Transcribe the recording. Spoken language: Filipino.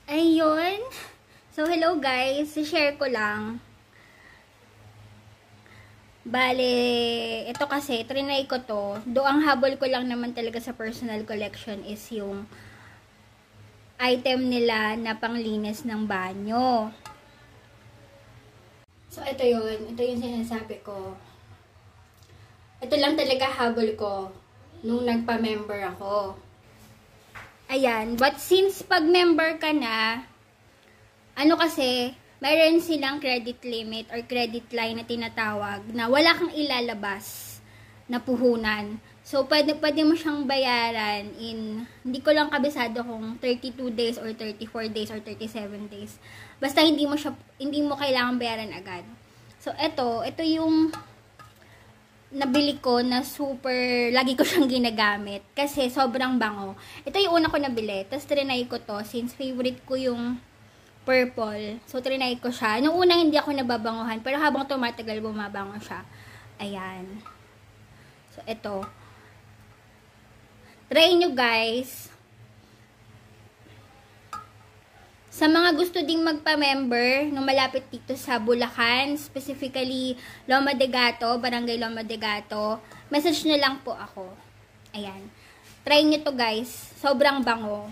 Ayun. So, hello guys. Share ko lang. Bale, ito kasi, trinay ko to. Do ang habol ko lang naman talaga sa personal collection is yung item nila na panglinis ng banyo. So, ito yun. Ito yung sinasabi ko. Ito lang talaga habol ko nung nagpa-member ako. Ayan. But since pag-member ka na, ano kasi, mayroon silang credit limit or credit line na tinatawag na wala kang ilalabas na puhunan. So, pwede mo siyang bayaran in, hindi ko lang kabisado kung 32 days or 34 days or 37 days. Basta hindi mo kailangan bayaran agad. So, ito yung nabili ko na super, lagi ko siyang ginagamit. Kasi sobrang bango. Ito yung una ko nabili. Tapos trinay ko to since favorite ko yung purple. So, trinay ko siya. Nung una hindi ako nababanguhan. Pero habang tumatagal, bumabango siya. Ayan. So, ito. Try nyo guys. Sa mga gusto ding magpa-member nung malapit dito sa Bulacan, specifically Loma de Gato, Barangay Loma de Gato, message nyo lang po ako. Ayan. Try nyo to guys. Sobrang bango.